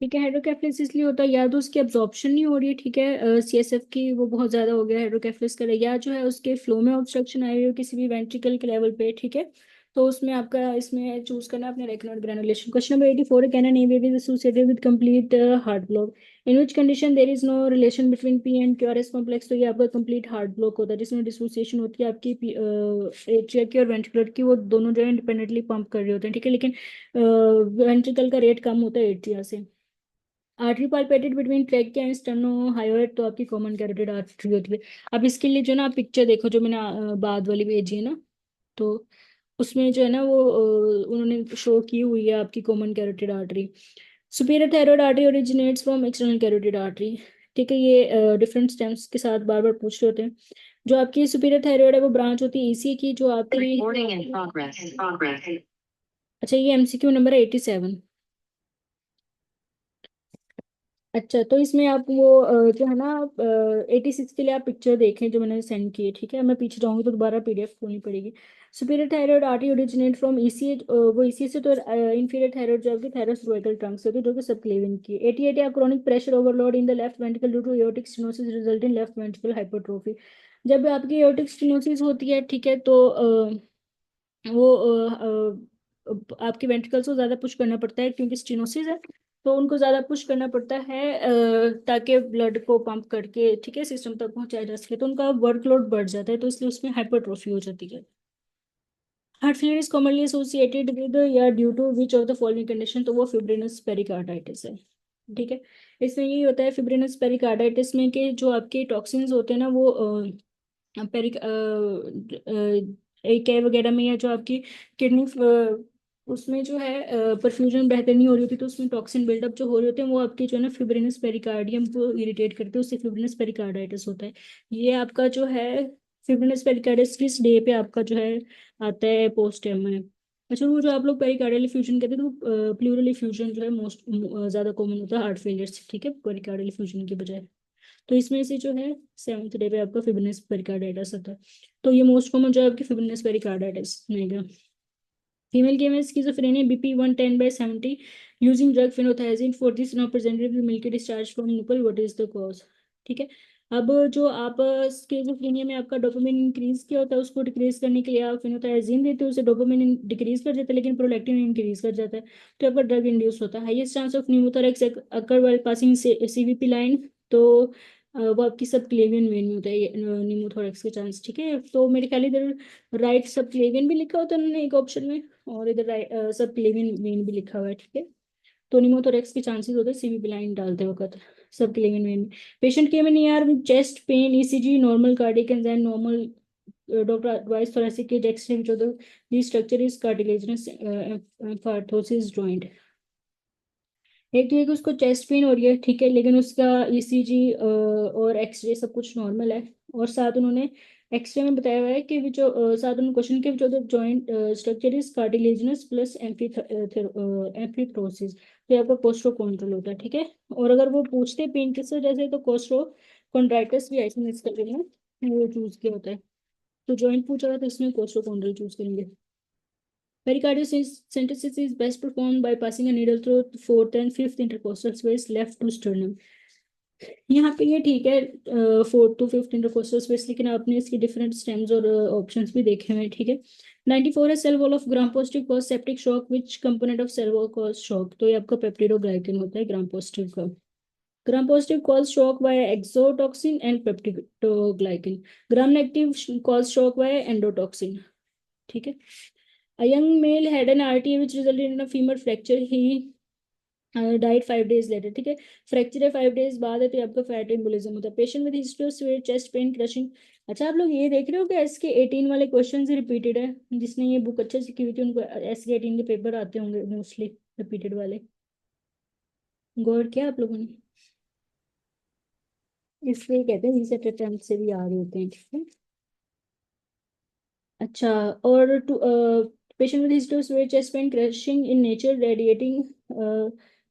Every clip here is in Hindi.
ठीक है, हाइड्रोकेफेलिस इसलिए होता है या तो उसकी एब्जॉर्प्शन नहीं हो रही है, ठीक है, सीएसएफ की वो बहुत ज्यादा हो गया हाइड्रोकेफेलिस का, या जो है उसके फ्लो में ऑब्स्ट्रक्शन आई हुई हो किसी भी वेंट्रिकल के लेवल पे, ठीक है। तो उसमें आपका इसमें चूज करना है अपने retinoid granulation. Question number 84, can an AVV is associated with complete heart block? In which condition there is no relation between P and QRS complex? तो ये आपका कंप्लीट हार्ट ब्लॉक होता है जिसमें डिसोसिएशन होती है आपकी एट्रिया की और वेंट्रिकुलर की, वो दोनों जो है इंडिपेंडेंटली पंप कर रहे होते हैं, ठीक है, लेकिन वेंट्रिकल का रेट कम होता है एट्रिया से। आर्टरी पालपेटेड बिटवीन ट्रैकिया एंड स्टेनोहायोइड तो आपकी कॉमन कैरोटिड आर्टरी होती है। अब इसके लिए जो ना आप पिक्चर देखो जो मैंने बाद वाली भेजी है ना, तो उसमें जो है ना वो उन्होंने शो की हुई है आपकी common carotid artery. Superior thyroid artery originates from external carotid artery. ठीक है, ये डिफरेंट स्टेम्स के साथ बार बार पूछ रहे होते हैं। जो आपकी सुपीरियर थायराइड है वो ब्रांच होती है ईसी की, जो आपकी अच्छा ये MCQ नंबर है 87। अच्छा, तो इसमें आप वो जो है ना 86 के लिए आप पिक्चर देखें जो मैंने सेंड की है, ठीक है, मैं पीछे जाऊंगी तो दोबारा PDF खोलनी पड़ेगी। Superior thyroid artery originate from ECH, वो ECH से तो इंफीरियर थायराइड जो आपकी थायरोइड ट्रंक से होती है जो कि सबक्लेवियन की 88 chronic pressure overload in the left ventricle due to aortic stenosis result in left ventricle hypertrophy. जब आपकी एओर्टिक स्टेनोसिस होती है, ठीक है, तो वो आपके वेंट्रिकल्स को ज्यादा पुश करना पड़ता है क्योंकि स्टेनोसिस है, तो उनको ज्यादा पुश करना पड़ता है ताकि ब्लड को पंप करके, ठीक है, सिस्टम तक पहुंचाया जा सके, तो उनका वर्कलोड बढ़ जाता है, तो इसलिए उसमें हाइपरट्रोफी हो जाती है। Heart failure is commonly associated with या due to which of the following condition, तो वो फिब्रिनस पेरिकार्डाइटिस है, ठीक है। इसमें यही होता है फिब्रिनस पेरिकार्डाइटिस में कि जो आपके टॉक्सिन्स होते हैं ना वो पेरिक एक वगैरह में, या जो आपकी किडनी उसमें जो है परफ्यूजन बेहतर नहीं हो रही होती, तो उसमें टॉक्सिन बिल्डअप जो हो रहे होते हैं वो आपके जो है ना फिब्रिनस पेरिकार्डियम को इरिटेट करते हैं, उससे फिब्रिनस पेरिकार्डाइटिस होता है। ये आपका जो है फिब्रिनस पेरिकार्डाइटिस किस डे पे आपका जो है आता है पोस्ट में। अच्छा, वो जो आप लोग पेरिकार्डियल फ्यूजन कहते हैं तो प्लूरल फ्यूजन जो है मोस्ट ज्यादा कॉमन होता है हार्ट फेलियर से, ठीक है, पेरिकार्डियल फ्यूजन की बजाय। तो इसमें से जो है 7th डे पे आपका फिब्रिनस पेरिकार्डाइटिस होता है। तो ये मोस्ट कॉमन जो है आपकी फिब्रिनस पेरिकार्डाइटिस रहेगा। फीमेल के में schizophrenia BP 110/70 using drug phenothiazine for this now presented milky discharge from nipple, what is the cause? ठीक है। अब जो आप स्किज़ोफ्रेनिया में आपका डोपामिन इंक्रीज किया होता है, उसको डिक्रीज करने के लिए आप फेनोथाइजिन देते हो, उससे डोपामिन डिक्रीज कर जाता है लेकिन प्रोलैक्टिन इंक्रीज कर जाता है, तो आपका ड्रग इंड्यूस होता है। Highest chance of pneumothorax occur while passing CVP line, तो वो आपकी सब क्लेवियन वेन में होता है न्यूमोथोरैक्स के चांस, ठीक है। तो मेरे ख्याल इधर राइट सब क्लेवियन भी लिखा होता है उन्होंने एक ऑप्शन में, और इधर सब क्लेवियन वेन भी लिखा हुआ है, ठीक है। तो निमोथोरेक्स के चांसेस होते हैं CVP लाइन डालते वक्त सब क्लेवियन वेन। पेशेंट के में ER में chest pain, ECG normal, cardiac enzyme normal, doctor advice thoracic के x-ray which of the structure is cartilaginous amphiarthrosis joint. एक तो ये कि उसको चेस्ट पेन हो रही है, ठीक है, लेकिन उसका ECG और एक्सरे सब कुछ नॉर्मल है, और साथ उन्होंने एक्सरे में बताया हुआ है कि जो साथ उन्होंने क्वेश्चन के जो joint structure is cartilaginous plus amphiarthrosis, तो ये आपका कोस्ट्रो कंट्रोल होता है, ठीक है। और अगर वो पूछते पेन किस वजह से तो कोस्ट्रो कॉन्ड्राइटिस भी आई थिंक इसका जो है वो चूज किया होता है। तो जॉइंट पूछा था तो इसमें कोस्ट्रो कंट्रोल चूज करेंगे। Pericardiocentesis is best performed by passing a needle through the fourth and fifth intercostal space left to sternum। यहाँ पे ये ठीक है, fourth to fifth intercostal space, लेकिन आपने इसके डिफरेंट स्टेम्स और ऑप्शंस भी देखे हुए हैं, ठीक है। 94 है cell wall of gram positive cause septic shock, which component of cell wall cause shock, तो ये आपका पेप्टिडोग्लाइकन होता है ग्राम पॉजिटिव का। Gram positive cause shock by exotoxin and peptidoglycan. Gram negative cause shock by endotoxin, ठीक है। A young male had an RTA which resulted in a femur fracture. He died 5 days later, ठीक है। फ्रैक्चर है 5 days बाद है तो ये आपका फैट एम्बोलिज्म होता है। Patient with history of severe chest pain crushing. अच्छा, आप लोग ये देख रहे हो कि एसके 18 वाले क्वेश्चन रिपीटेड है, जिसने ये बुक अच्छे से की हुई थी उनको SK 18 के पेपर आते होंगे मोस्टली रिपीटेड वाले। गौर किया आप लोगों ने? इसलिए कहते हैं रीसेट अटेम्प्ट से भी आ रहे होते हैं, ठीक है। अच्छा, और to patient with history of severe chest pain crushing in nature radiating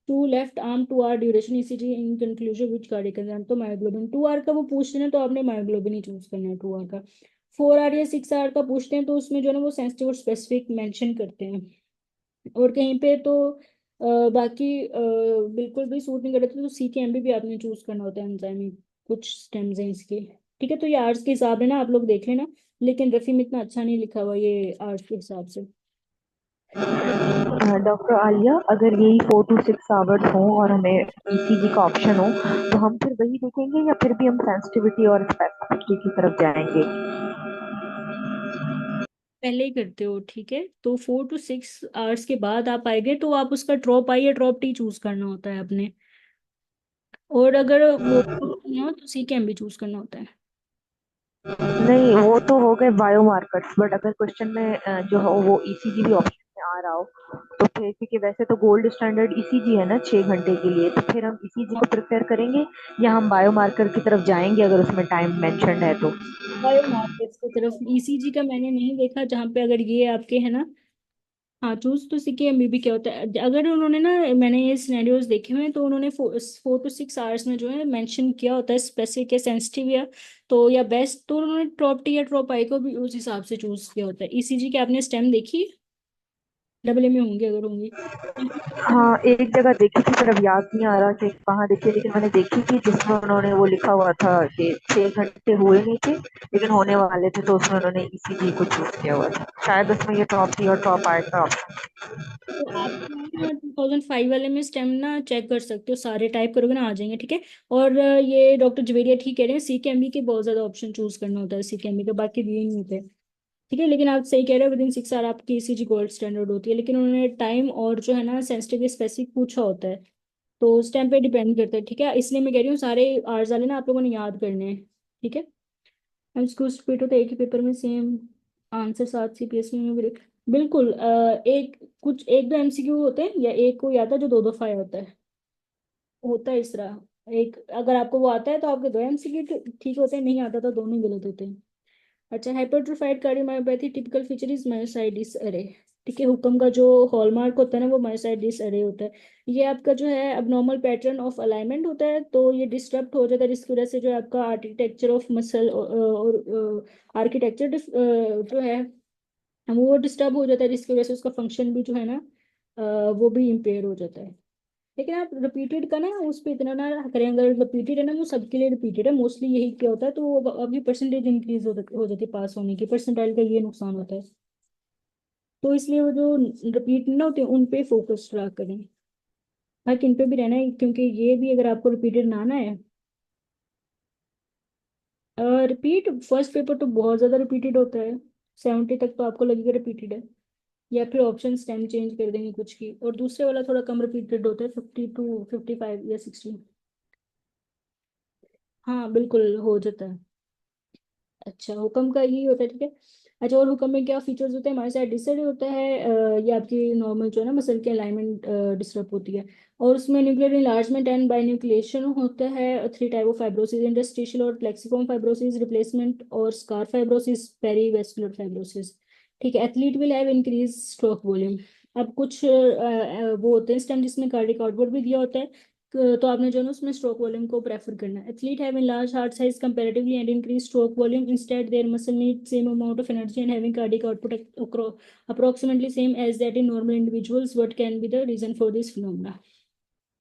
to left arm 2 hour duration ECG in conclusion which cardiac enzyme, तो मायोग्लोबिन 2 आवर का वो पूछते हैं तो आपने मायोग्लोबिन ही चूज करना है 2 आवर का। 4 आवर या 6 आवर का पूछते हैं तो उसमें जो है ना वो सेंसिटिव और स्पेसिफिक मेंशन करते हैं, और कहीं पे तो बाकी बिल्कुल भी सूट नहीं कर रहे थे तो CKMB भी आपने चूज करना होता है एंजाइमी, कुछ स्टेम्स हैं इसके। ठीक है, तो ये आर्ट्स के हिसाब है ना, आप लोग देख लेना। लेकिन रफी में इतना अच्छा नहीं लिखा हुआ ये आर्ट्स के हिसाब से। डॉक्टर आलिया, अगर यही 4 to 6 आवर्स हो और हमें ईसीजी का ऑप्शन हो, तो हम फिर वही देखेंगे या फिर भी हम सेंसिटिविटी और स्पेसिफिसिटी की तरफ जाएंगे? पहले ही करते हो, ठीक है, तो 4 to 6 आवर्स के बाद आप आएंगे तो आप उसका ड्रॉप आई या ड्रॉप टी चूज करना होता है अपने। और अगर वो ना हो तो CKMB चूज करना होता है। नहीं, वो तो हो गए बायोमार्कर्स, बट अगर क्वेश्चन में जो हो वो ईसीजी भी ऑप्शन में आ रहा हो, तो फिर क्योंकि वैसे तो गोल्ड स्टैंडर्ड ईसीजी है ना 6 घंटे के लिए, तो फिर हम ईसीजी को प्रिफेर करेंगे या हम बायोमार्कर की तरफ जाएंगे अगर उसमें टाइम मेंशन्ड है तो? बायोमार्कर्स की तरफ, ECG का मैंने नहीं देखा जहाँ पे, अगर ये आपके है ना। हाँ, चूज तो CKMB भी क्या होता है, अगर उन्होंने ना, मैंने ये सिनेरियोज देखे हुए हैं तो उन्होंने 4 to 6 आवर्स में जो है मेंशन किया होता है स्पेसिफिक या सेंसिटिव या, तो या बेस्ट, तो उन्होंने ट्रॉप टी या ट्रॉप आई को भी उस हिसाब से चूज किया होता है। ECG के आपने स्टेम देखी, डबल ए में होंगे अगर होंगी। हाँ, एक जगह देखी थी पर अब याद नहीं आ रहा कि कहाँ देखी, लेकिन मैंने देखी थी जिसमें उन्होंने वो लिखा हुआ था कि 6 घंटे हुए नहीं थे लेकिन होने वाले थे, तो उसमें उन्होंने ईसीजी को चूज किया हुआ था। शायद उसमें ये टॉप थी और टॉप आए का ऑप्शन। तो आप ना 2005 वाले में स्टेम ना चेक कर सकते हो, सारे टाइप करोगे ना आ जाएंगे, ठीक है। और ये डॉक्टर जवेरिया ठीक कह रहे हैं, CKMB के बहुत ज्यादा ऑप्शन चूज करना होता है CKMB का, बाकी दिए नहीं होते। ठीक है, लेकिन आप सही कह रहे हो, विदिन 6 आवर आपकी ECG गोल्ड स्टैंडर्ड होती है, लेकिन उन्होंने टाइम और जो है ना सेंसिटिव स्पेसिफिक पूछा होता है, तो उस टाइम पे डिपेंड करता है। ठीक है, इसलिए मैं कह रही हूँ सारे आवर्स वाले ना आप लोगों ने याद करने हैं। ठीक है, हम इसको रिपीट होता है एक ही पेपर में सेम आंसर, 7 CPSC में भी। बिल्कुल एक कुछ एक दो MCQ होते हैं या एक को आता है जो दो दो फाइव होता है इस तरह। एक अगर आपको वो आता है तो आपके दो MCQ ठीक होते हैं, नहीं आता तो दोनों ही गलत होते हैं। अच्छा, hypertrophied cardiomyopathy typical feature is myositis अरे। ठीक है, हुक्म का जो हॉलमार्क होता है ना वो मायोसाइटिस अरे होता है। ये आपका जो है abnormal पैटर्न ऑफ अलाइनमेंट होता है, तो ये डिस्टर्ब हो जाता है जिसकी वजह से जो है आपका आर्किटेक्चर ऑफ मसल और आर्किटेक्चर जो है वो डिस्टर्ब हो जाता है, जिसकी वजह से उसका फंक्शन भी जो है ना वो भी इम्पेयर हो जाता है। लेकिन आप रिपीटेड का ना उस पर इतना ना करें, अगर रिपीटेड है ना वो सबके लिए रिपीटेड है, मोस्टली यही क्या होता है, तो वो अभी परसेंटेज इंक्रीज हो जाती है पास होने की, परसेंटाइल का ये नुकसान होता है। तो इसलिए वो जो रिपीट ना होते हैं उन पे फोकस रहा करें। हाँ, किन पे भी रहना है, क्योंकि ये भी अगर आपको रिपीटेड ना आना है। रिपीट फर्स्ट पेपर तो बहुत ज्यादा रिपीटेड होता है, 70 तक तो आपको लगेगा रिपीटेड है। या फिर ऑप्शन टाइम चेंज कर देंगे कुछ की, और दूसरे वाला थोड़ा कम रिपीटेड होता है, 50 to 55 या 60। हाँ बिल्कुल हो जाता है। अच्छा, हुक्म का यही होता है, ठीक है। अच्छा, और हुक्म में क्या फीचर्स होते हैं, हमारे साथ डिसऑर्डर होता है, ये आपकी नॉर्मल जो है ना मसल की अलाइनमेंट डिस्टर्ब होती है। और उसमें न्यूक्लियर इनलार्जमेंट एंड बायन्यूक्लिएशन होता है, 3 टाइप ऑफ फाइब्रोसिस, इंटरस्टिशियल और प्लेक्सिफॉर्म फाइब्रोसिस, रिप्लेसमेंट और स्कार फाइब्रोसिस, पेरीवेस्कुलर फाइब्रोसिस। ठीक है, athlete will have increase stroke volume. अब कुछ वो होते हैं स्टेम जिसमें कार्डियक आउटपुट भी दिया होता है, तो आपने जो है ना उसमें स्ट्रोक वॉल्यूम को प्रेफर करना है। Athlete have in large heart size comparatively and increase stroke volume, instead there muscle need same amount of energy and having cardiac output approximately same as that in normal individuals. What can be the reason for this phenomena?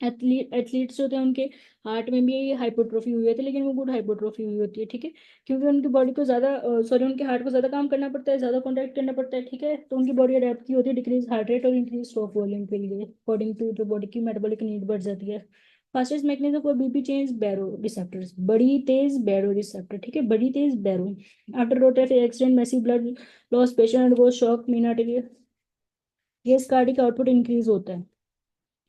Athletes जो होते हैं उनके हार्ट में भी हाइपोट्रोफी हुई होती है, लेकिन वो गुड हाइपोट्रोफी हुई होती है, ठीक है। क्योंकि उनकी बॉडी को ज्यादा, सॉरी, उनके हार्ट को ज्यादा काम करना पड़ता है, ज्यादा कॉन्ट्रैक्ट करना पड़ता है, ठीक है, तो उनकी बॉडी अडेप्ट की होती है डिक्रीज हार्ट रेट और इंक्रीज स्ट्रोक वॉल्यूम के लिए, अकॉर्डिंग टू जो बॉडी की मेटाबॉलिक नीड बढ़ जाती है। Fastest mechanism for BP change baroreceptors, बड़ी तेज बैरो रिसेप्टर, ठीक है, बड़ी तेज baro. After motor accident massive blood loss patient go shock mean arterial, ये कार्डिक आउटपुट इंक्रीज होता है।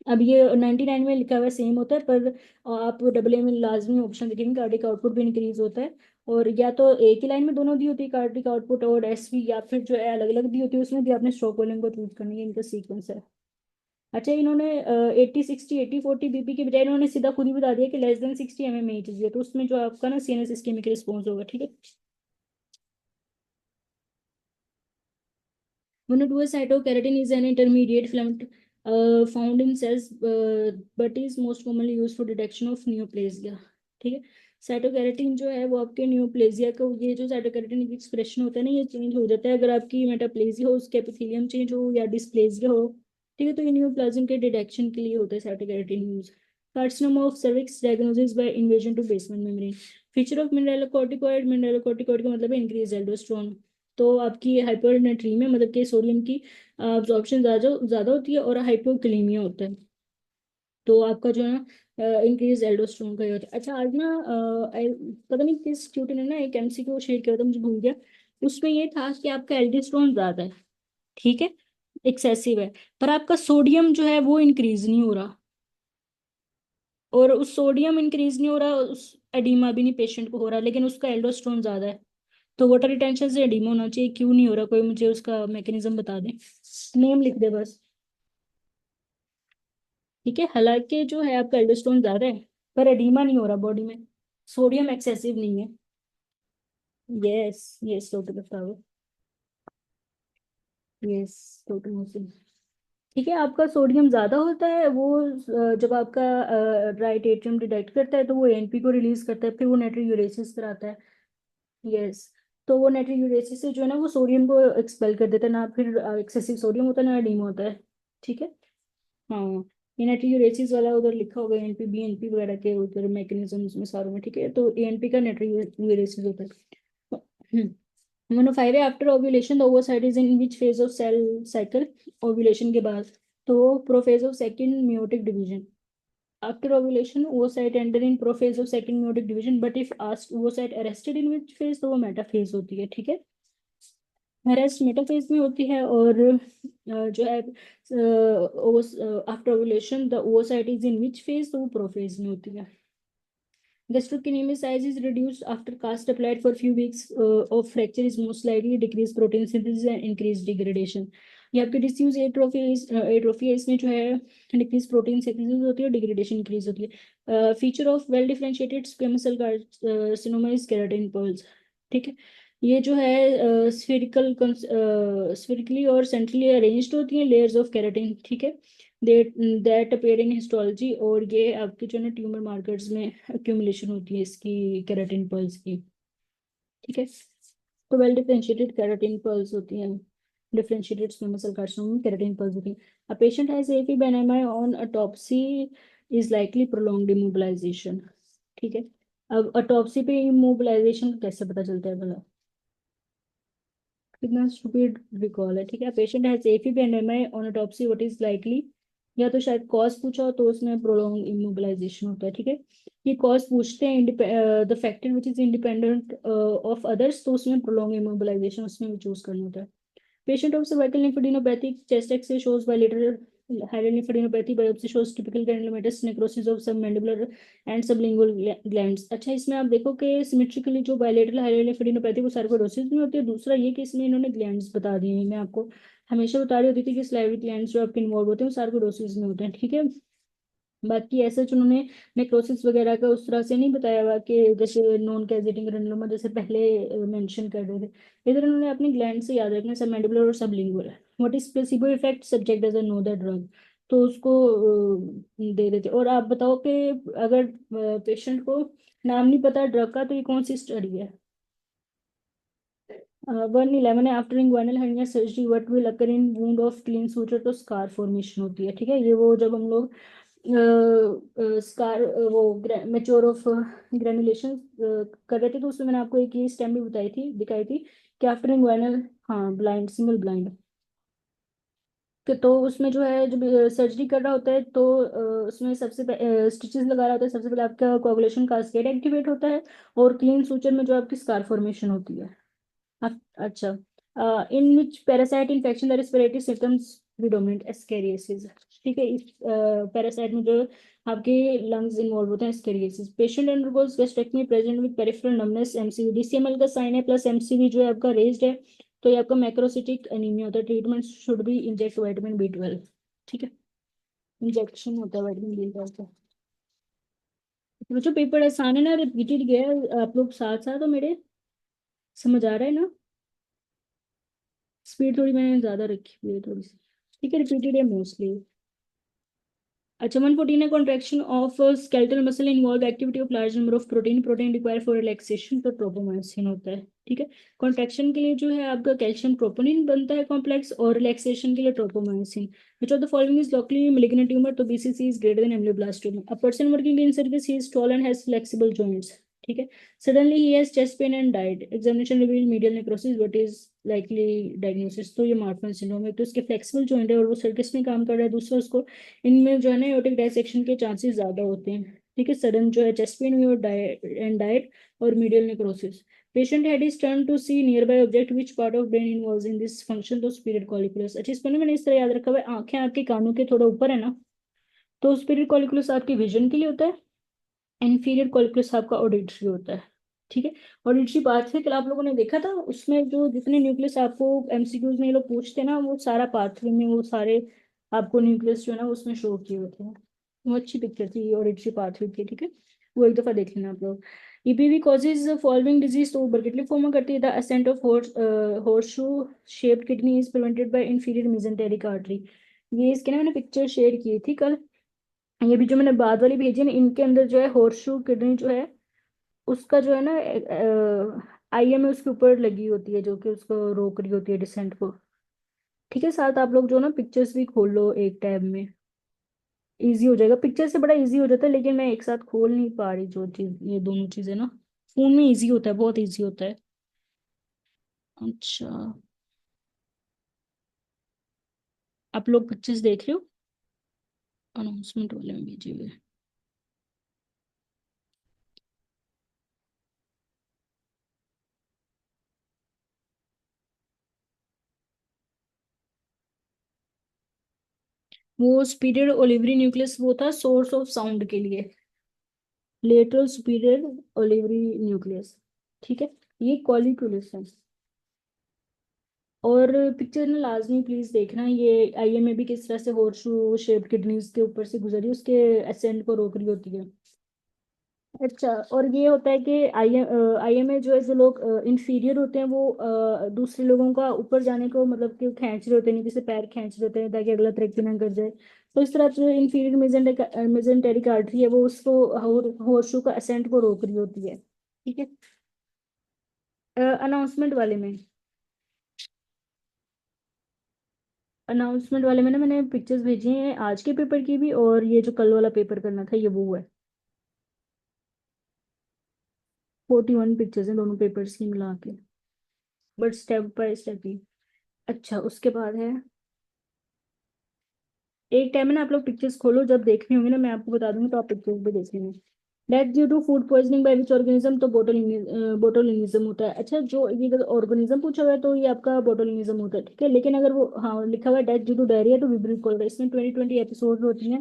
अब ये 99 में लिखा हुआ सेम होता है, पर आप डबल ए में लाजमी ऑप्शन देखेंगे कार्डिक आउटपुट भी इंक्रीज होता है। और या तो एक ही लाइन में दोनों दी होती है कार्डिक आउटपुट और एसवी, या फिर जो है अलग अलग दी होती है, उसमें भी आपने स्ट्रोक वॉल्यूम को चूज करनी है, इनका सीक्वेंस है। अच्छा, इन्होंने 80 60 80 40 बीपी के बजाय इन्होंने सीधा खुद ही बता दिया कि लेस देन 60 mm में ही चाहिए, तो उसमें जो आपका ना सीएनएस इस्केमिक रिस्पॉन्स होगा, ठीक है। Monoduocytokeratin is an intermediate filament found in cells, but is most commonly used for detection of neoplasia। ठीक है, साइटोकेरेटिन जो है वो आपके न्यूप्लेजिया को, ये जो साइटोकेरेटिन की एक्सप्रेशन होता है ना ये चेंज हो जाता है अगर आपकी मेटाप्लेजिया हो, उसके एपिथेलियम चेंज हो या डिस्प्लेजिया हो। ठीक है, तो ये न्यूप्लाज्म के डिटेक्शन के लिए होता है cytokeratin use. Carcinoma of cervix diagnosis by invasion to basement membrane. Feature of mineralocorticoid का मतलब है इंक्रीज एल्डोस्टेरोन। तो आपकी हाइपरनेट्रीमिया मतलब कि सोडियम की अब्जॉर्प्शन ज़्यादा ज़्यादा होती है, और हाइपोकैलेमिया होता है। तो आपका जो है ना इंक्रीज एल्डोस्टेरोन का ही होता है। अच्छा, आज ना पता नहीं किस ट्यूटर ने ना एक एमसीक्यू शेयर किया था, मुझे भूल गया। उसमें ये था कि आपका एल्डोस्टेरोन ज्यादा है, ठीक है, एक्सेसिव है, पर आपका सोडियम जो है वो इंक्रीज नहीं हो रहा। और उस सोडियम इंक्रीज नहीं हो रहा, उस एडीमा भी नहीं पेशेंट को हो रहा, लेकिन उसका एल्डोस्टेरोन ज्यादा है। तो वाटर रिटेंशन से एडीमा होना चाहिए, क्यों नहीं हो रहा? कोई मुझे उसका मैकेनिज्म बता दे, नेम लिख दे बस। ठीक है, हालांकि जो है आपका एल्डोस्टेरोन ज्यादा है, पर एडीमा नहीं हो रहा बॉडी में, सोडियम एक्सेसिव नहीं है। यस, यस डॉक्टर बताओ। Yes doctor. ठीक है, आपका सोडियम ज्यादा होता है वो जब आपका राइट एट्रियम डिटेक्ट करता है तो वो एएनपी को रिलीज करता है, फिर वो नाइट्रोयूरेसिस कराता है। यस, तो वो नाइट्रोयूरेसिस से जो है ना वो सोडियम को एक्सपेल कर देता है ना, फिर एक्सेसिव सोडियम होता है ना एडीमा होता है। ठीक है। हाँ, ये नाइट्रोयूरेसिस वाला उधर लिखा होगा एनपी बीएनपी वगैरह के उधर मैकेनिज्म में सारों में। ठीक है, तो एएनपी का नाइट्रोयूरेसिस होता है। Mono five after ovulation the oocyte is in which phase of cell cycle? Ovulation के बाद। तो prophase of second meiotic division. After ovulation oocyte enter in prophase of second meiotic division, but if asked oocyte arrested in which phase, तो वो मेटाफेज होती है। ठीक है, अरेस्ट मेटाफेज में होती है। और जो है after ovulation the oocyte is in which phase, तो वो प्रोफेज में होती है। Gastrocnemius size is reduced after cast applied for few weeks of fracture is most likely decreased protein synthesis and increased degradation. ये आपकी डिस्यूज एट्रोफी है, इसमें जो है डिक्रीज प्रोटीन सिंथेसिस होती है और डिग्रेडेशन इंक्रीज होती है। Feature of well differentiated squamous cell carcinoma is keratin pearls. ठीक है, ये जो है स्फेरिकली और सेंट्रली अरेंज्ड होती हैं लेयर्स ऑफ केराटिन। ठीक है, दैट अपेयर इन हिस्टोलॉजी, और ये आपके जो है ना ट्यूमर मार्कर्स में एक्यूमुलेशन होती है इसकी केराटिन पल्स की। ठीक है, तो वेल डिफरेंशिएटेड केराटिन पल्स होती हैं, डिफरेंशिएटेड स्क्वेमस सेल कार्सिनोमा में केराटिन पल्स होती हैं। अ पेशेंट हैज एफी बेनामाई on autopsy is likely prolonged immobilization. ठीक है, अब ऑटोप्सी पे इमोबिलाइजेशन कैसे पता चलता है भला? कितना स्टूपिड रिकॉल है। ठीक है, पेशेंट हैज एफी and on autopsy what is likely, या तो शायद कॉज पूछा हो तो उसमें प्रोलॉन्ग इमोबिलाइजेशन होता है। ठीक है, ये कॉज पूछते हैं the factor which is independent of others, तो उसमें प्रोलॉन्ग इमोबिलाइजेशन उसमें भी चूज करना होता है। Patient of cervical lymphadenopathy, chest X-ray shows bilateral hyaline biopsy shows typical granulomatous necrosis of submandibular and sublingual glands। अच्छा, इसमें आप देखो कि सिमेट्रिकली जो बायलेटरल हाइलोलिम्फेडेनोपैथी वो सार्कोइडोसिस में होती है। दूसरा ये कि इसमें इन्होंने ग्लैंड्स बता दिए हैं। मैं आपको हमेशा बता रही होती थी कि स्लाइवरी ग्लैंड्स जो आपके इन्वॉल्व होते हैं वो सार्कोइडोसिस में होते हैं। ठीक है, बाकी ऐसा जो उन्होंने नेक्रोसिस वगैरह का उस तरह से नहीं बताया हुआ कि जैसे नॉन कैजेटिंग ग्रेनुलोमा जैसे पहले मेंशन कर रहे थे। इधर उन्होंने अपनी ग्लैंड से याद रखना, सब मैंडिबुलर और sublingual. What is placebo effect, subject doesn't know the drug, तो उसको दे देते। और आप बताओ कि अगर पेशेंट को नाम नहीं पता ड्रग का, तो ये कौन सी स्टडी है? 111 है, after inguinal hernia surgery what will occur in wound of clean suture, तो स्कार फॉर्मेशन होती है। ठीक है, ये वो जब हम लोग स्कार वो मेच्योर ऑफ ग्रेनुलेशन कर रहे थे, तो उसमें मैंने आपको एक ये स्टेम भी बताई थी, दिखाई थी कि आफ्टर इंग्वाइनल, हाँ ब्लाइंड, सिंगल ब्लाइंड, कि तो उसमें जो है जब सर्जरी कर रहा होता है तो उसमें सबसे स्टिचेस लगा रहा होता है, सबसे पहले आपका कोagulation कास्केड एक्टिवेट होता है, और क्लीन सूचर में जो आपकी स्कार फॉर्मेशन होती है। अच्छा, in which parasite infection the respiratory symptoms predominant ascariasis. ठीक है, इस पैरासाइट में जो आपके लंग्स इन्वॉल्व होते हैं ascariasis. Patient undergoes gastrectomy present with peripheral numbness, MCV DCML का साइन है, प्लस एमसीवी जो है आपका रेज्ड है, तो ये आपका मैक्रोसिटिक एनीमिया होता है। Treatment should be inject vitamin B12। ठीक है, इंजेक्शन होता है विटामिन B12 का। तो बच्चों पेपर आसान है ना, रिपीटेड गया है, आप लोग साथ साथ हो मेरे, समझ आ रहा है ना? स्पीड थोड़ी मैंने ज्यादा रखी हुई है थोड़ी सी। ठीक है, रिपीटेड है मोस्टली। अच्छा, 114 है, contraction of skeletal muscle involve activity of large number of protein require for relaxation, तो ट्रोपोमायोसिन होता है। ठीक है। कॉन्ट्रैक्शन के लिए जो है आपका कैल्शियम ट्रोपोनिन बनता है कॉम्प्लेक्स, और रिलैक्सेशन के लिए tropomyosin. Which of the following is locally malignant tumour, तो BCC is greater than ameloblastoma. A person working in service, he is tall and has flexible joints. ठीक है। Suddenly he has chest pain and died, examination reveal medial necrosis, what is likely diagnosis, तो ये मार्फन सिंड्रोम है। तो इसके फ्लेक्सिबल जॉइंट है और वो सर्कस में काम कर रहा है, दूसरा उसको, इनमें जो है ना एओर्टिक डायसेक्शन के चांसेस ज्यादा होते हैं। ठीक है। सडन जो है चेस्ट पेन हुई और डाइट और medial necrosis. Patient head is turn to see near by object, which part of brain involve in this function, तो स्पीरियड कॉलिकुलस। अच्छा, इसको ना मैंने इस तरह याद रखा हुआ है, आंखें आपके कानों के थोड़ा ऊपर है ना, तो स्पीरियड कॉलिकुलस आपकी विजन के लिए होता है, इंफीरियर कॉलिकुलस आपका ऑडिटरी होता है। ठीक है। ऑडिटरी पाथवे कल आप लोगों ने देखा था, उसमें जो जितने न्यूक्लियस आपको एमसीक्यूज में ये लोग पूछते हैं ना, वो सारा पाथवे में वो सारे आपको न्यूक्लियस जो है ना उसमें शो किए होते हैं। वो अच्छी पिक्चर थी ऑडिटरी पाथवे की। ठीक है। वो एक दफा देख लेना आप लोग। ईपीवी कॉजेज फॉलोइंग डिजीज, तो बर्केटली फॉर्मा करती है। The ascent of horse shoe shaped kidney is prevented by inferior mesenteric artery. ये इसके ना मैंने पिक्चर शेयर की थी कल। ये भी जो मैंने बाद वाली भेजी है ना, इनके अंदर जो है हॉर्सशू किडनी जो है, उसका जो है ना आईएम उसके ऊपर लगी होती है, जो कि उसको रोक रही होती है डिसेंट को। ठीक है। साथ आप लोग जो ना पिक्चर्स भी खोल लो एक टैब में, इजी हो जाएगा। पिक्चर से बड़ा इजी हो जाता है, लेकिन मैं एक साथ खोल नहीं पा रही जो चीज, ये दोनों चीजें ना फोन में इजी होता है, बहुत इजी होता है। अच्छा, आप लोग पिक्चर्स देख रहे हो, अनाउंसमेंट वाले में भेजे हुए। वो सुपीरियर ओलिवरी न्यूक्लियस वो था सोर्स ऑफ साउंड के लिए, लेटरल सुपीरियर ओलिवरी न्यूक्लियस। ठीक है। ये कॉलिक्युलस है। और पिक्चर ना लाजमी प्लीज देखना, ये आईएम में भी किस तरह से हॉर्सशू शेप्ड किडनीज के ऊपर से गुजरी, उसके असेंट को रोक रही होती है। अच्छा, और ये होता है कि आईएम में जो है, जो लोग इंफीरियर होते हैं वो दूसरे लोगों का ऊपर जाने को मतलब कि खींच रहे होते हैं, नीचे से पैर खींच रहे होते हैं ताकि अगला तरक्की ना कर जाए। तो इस तरह जो इंफीरियर मेजेंटेरिक आर्टरी है वो उसको हॉर्सशू का असेंट को रोक रही होती है। ठीक है। अनाउंसमेंट वाले में, अनाउंसमेंट वाले में ना मैंने पिक्चर्स भेजी हैं आज के पेपर की भी, और ये जो कल वाला पेपर करना था ये वो है। 41 पिक्चर्स हैं दोनों पेपर्स की मिला के, बट स्टेप बाय स्टेप ही। अच्छा, उसके बाद है, एक टाइम में ना आप लोग पिक्चर्स खोलो, जब देखनी होंगी ना मैं आपको बता दूंगी, तो आप पिक्चर्स भी देख लेंगे। Death due to food poisoning by which organism, तो बोटोलिनिज्म होता है। अच्छा, जो ये अगर ऑर्गेनिज्म पूछा हुआ है तो ये आपका बोटोलिनिज्म होता है। ठीक है। लेकिन अगर वो हाँ लिखा हुआ है डेथ ड्यू टू डायरिया, तो विब्रियो कोलेरा, इसमें 20-20 एपिसोड होती हैं,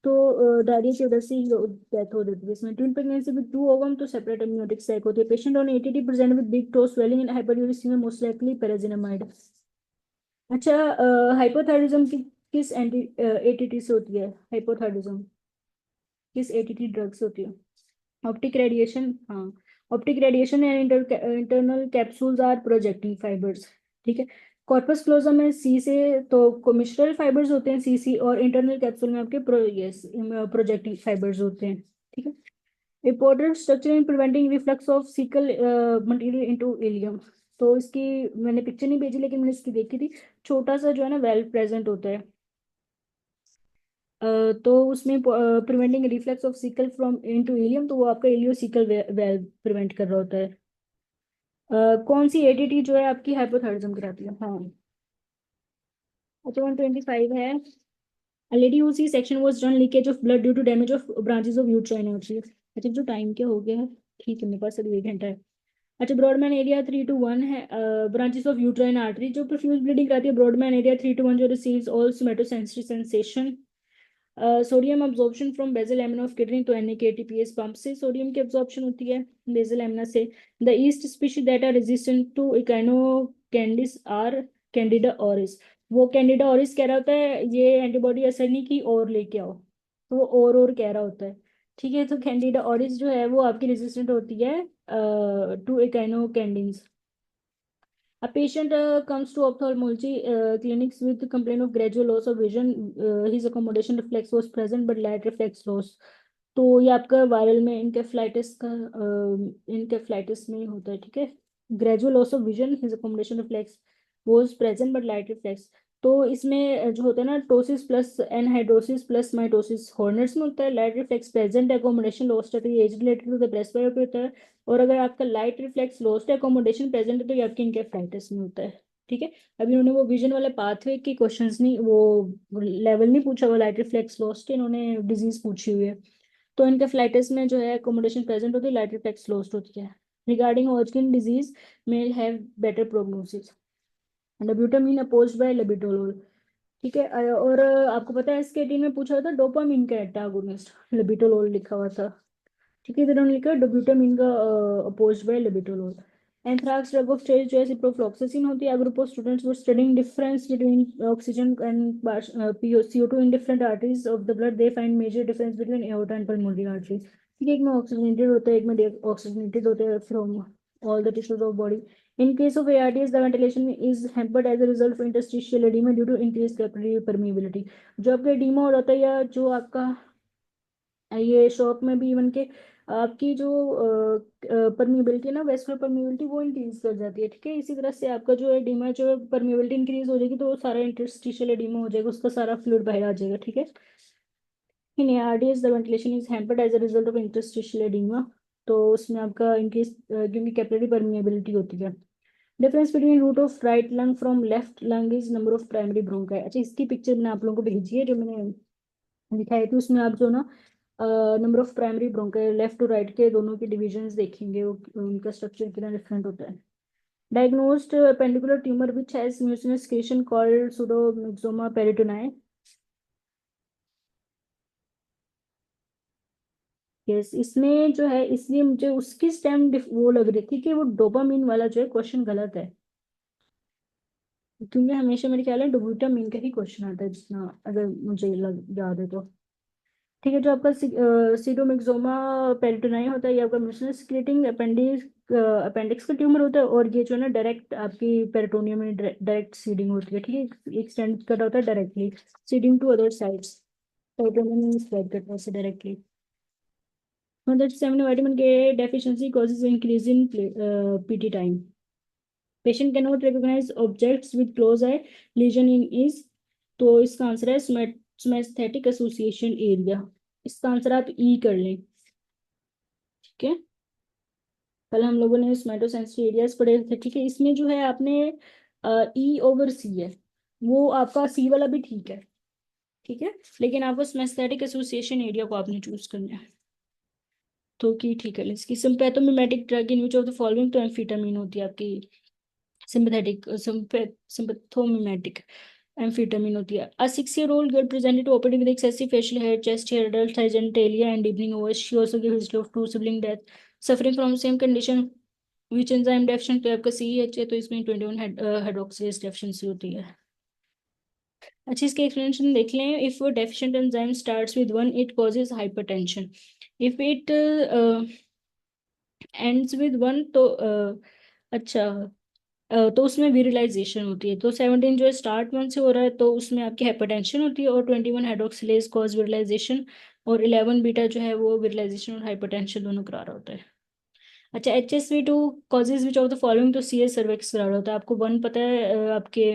तो डायरिया की वजह से ही डेथ हो जाती है। इसमें twin pregnancy with two ovum, तो सेपरेट amniotic sac होती है। Patient on ATT present with big toe swelling and hyperuricaemia, most likely pyrazinamide. अच्छा, हाइपोथायरॉयडिज्म की किस एंटी एटीटी से होती है, हाइपोथायरॉयडिज्म किस एटीटी ड्रग से होती है? ऑप्टिक रेडिएशन, हाँ। Optic radiation and internal capsules are projecting fibers. ठीक है। कॉर्पस क्लोजम में सी से, तो कोमिस्ट्रल फाइबर्स होते हैं सी और इंटरनल कैप्सूल में आपके प्रोजेक्टिंग फाइबर्स होते हैं। ठीक है। Important structure in preventing reflux of caecal material into ileum, तो इसकी मैंने पिक्चर नहीं भेजी लेकिन मैंने इसकी देखी थी। छोटा सा जो है ना वेल प्रेजेंट होता है, तो उसमें preventing reflex of caecal from into ileum, तो वो आपका इलियोसिकल वेल प्रिवेंट कर रहा होता है। कौन सी एडीटी जो है आपकी हाइपोथायरॉयडिज्म कराती है? हाँ। अच्छा, 125 है, A lady who C-section was done leakage of blood due to damage of branches of uterine artery। अच्छा, जो टाइम क्या हो गया है, ठीक है, मेरे पास अभी 1 घंटा है। अच्छा, ब्रॉडमैन एरिया 3 to 1 है, ब्रांचेस ऑफ यूट्राइन आर्टरी, जो प्रोफ्यूज ब्लीडिंग कराती है, ब्रॉडमैन एरिया 3 to 1, जो receives all somatosensory sensation. Sodium absorption from basal lamina of kidney, तो NAKTPS पंप से सोडियम की अब्जॉर्प्शन होती है बेजल लैमिना से। The yeast species that are resistant to echinocandins are Candida auris. वो कैंडिडा ऑरिस कह रहा होता है ये एंटीबॉडी असर नहीं की और लेके आओ, तो वो और कह रहा होता है। ठीक है। तो कैंडिडा ऑरिस जो है वो आपकी रेजिस्टेंट होती है to इकाइनोकैंडिन्स। A patient comes to ophthalmology clinics with complaint of gradual loss of vision. His accommodation reflex was present but light reflex loss. तो ये आपका वायरल में इनकेफ्लाइटिस का इनकेफ्लाइटिस में होता है, ठीक है। Gradual loss of vision, his accommodation reflex was present but light reflex. तो इसमें जो होता है ना, ptosis plus anhidrosis plus mitosis Horner's में होता है। Light reflex present, accommodation lost है तो ये age related to the breast biopsy होता है। और अगर आपका लाइट रिफ्लेक्स लॉस्ट है, एकोमोडेशन प्रेजेंट है, तो ये आपकी इनकेफ्लाइटिस में होता है, ठीक है। अभी उन्होंने वो विजन वाले पाथवे के क्वेश्चंस नहीं, वो लेवल नहीं पूछा, वो लाइट रिफ्लेक्स लॉस्ट है, इन्होंने डिजीज पूछी हुई है। तो इनके फ्लाइटिस में जो है अकोमोडेशन प्रेजेंट होती है, लाइट रिफ्लेक्स लॉस्ट होती है। रिगार्डिंग हॉजकिन डिजीज में have better prognosis. Dobutamine opposed by labetalol, ठीक है। और आपको पता है स्केटिन में पूछा था डोपामीन का एंटागोनिस्ट लेबिटोलोल लिखा हुआ था, ठीक है। इन्होंने लिखा डोब्यूटामीन का opposed by labetalol. Anthrax drug of stage जो है सिप्रोफ्लॉक्सासिन होती है। Group of students were studying difference between oxygen and CO2 in different arteries of the blood, they find major difference between aorta and pulmonary artery, ठीक है। एक में ऑक्सीजनेटेड होता है, एक में ऑक्सीजनेटेड होता है from all the tissues of body. In case of ARDS, the ventilation is hampered as a result of interstitial edema due to increased capillary permeability। जो आपका edema हो जाता है, या जो आपका ये शॉक में भी इवन के आपकी जो परमिबिलिटी है ना, वेस्कुलर परमिबिलिटी, वो इंक्रीज कर जाती है, ठीक है। इसी तरह से आपका जो एडिमा, जो परमिबिलिटी इंक्रीज हो जाएगी तो वो सारा इंटरस्टिशियल एडिमा हो जाएगा, उसका सारा फ्लूइड बाहर आ जाएगा, ठीक है। In ARDS the ventilation is hampered as a result of interstitial oedema. तो उसमें आपका इंक्रीज, क्योंकि कैपिलरी परमिबिलिटी होती है। Difference between root of right lung from left lung is number of primary bronchi. अच्छा, इसकी पिक्चर मैंने आप लोगों को भेजी है, जो मैंने दिखाई थी, उसमें आप जो ना number of primary bronchi left to right के दोनों के डिविजन्स देखेंगे, उनका स्ट्रक्चर कितना डिफरेंट होता है। Diagnosed appendicular tumour which has mucinous creation called pseudomyxoma peritonei. Yes, इसमें जो है, इसलिए मुझे उसकी स्टेम वो लग रही थी कि वो डोपामीन वाला जो है क्वेश्चन गलत है, क्योंकि हमेशा मेरे ख्याल है डोबूटामीन का ही क्वेश्चन आता है, जितना अगर मुझे याद है तो। ठीक है, जो आपका सीडोमिक्सोमा पेरिटोनाई होता है, ये आपका म्यूसिनस सिक्रेटिंग अपेंडिक्स का ट्यूमर होता है, और ये जो है ना डायरेक्ट आपकी पेरिटोनियम में डायरेक्ट सीडिंग होती है, ठीक है। एक स्टेंट कट होता है directly, seeding to other sides, peritoneum में स्प्रेड करता है उसे डायरेक्टली। मतलब 7 vitamin K deficiency causes increase in PT time। Patient can not recognise objects with close eye, lesion in is. तो इसका आंसर है स्मेस्थेटिक एसोसिएशन एरिया। इसका आंसर आप ई कर लें, ठीक है। कल हम लोगों ने स्मेटोसेंसरी एरियाज पढ़े थे, ठीक है। इसमें जो है आपने ई ओवर सी है, वो आपका सी वाला भी ठीक है, ठीक है। लेकिन आपको स्मेस्थेटिक एसोसिएशन एरिया को आपने चूज करना है, तो की ठीक है। इसकी sympathomimetic drug in which of the following, तो एम्फीटामिन होती है आपकी सिंपैथेटिक, सिंपैथोमिमेटिक एम्फीटामिन होती है। A 6-year old girl presented to OPD with excessive facial hair, chest hair, adult thigh genitalia, and deepening overs. She also gave history of two sibling death. Suffering from same condition, which enzyme deficient? तो आपका CEH है, तो इसमें 21 हाइड्रोक्सिलेज डेफिशिएंसी होती है। अच्छा, इसके एक्सप्लेनेशन देख लें। If deficient enzyme starts with one, it causes hypertension. If it ends with one, तो अच्छा, तो उसमें विरलाइजेशन होती है। तो 17 जो है स्टार्ट वन से हो रहा है, तो उसमें आपकी हाइपरटेंशन होती है, और 21 हाइड्रोक्सिलेज कॉज विरलाइजेशन, और 11 बीटा जो है वो विरलाइजेशन और हाइपरटेंशन दोनों करा रहा होता है। अच्छा, HSV2 causes which of the following, तो CS सर्विक्स करा रहा होता है। आपको वन पता है, आपके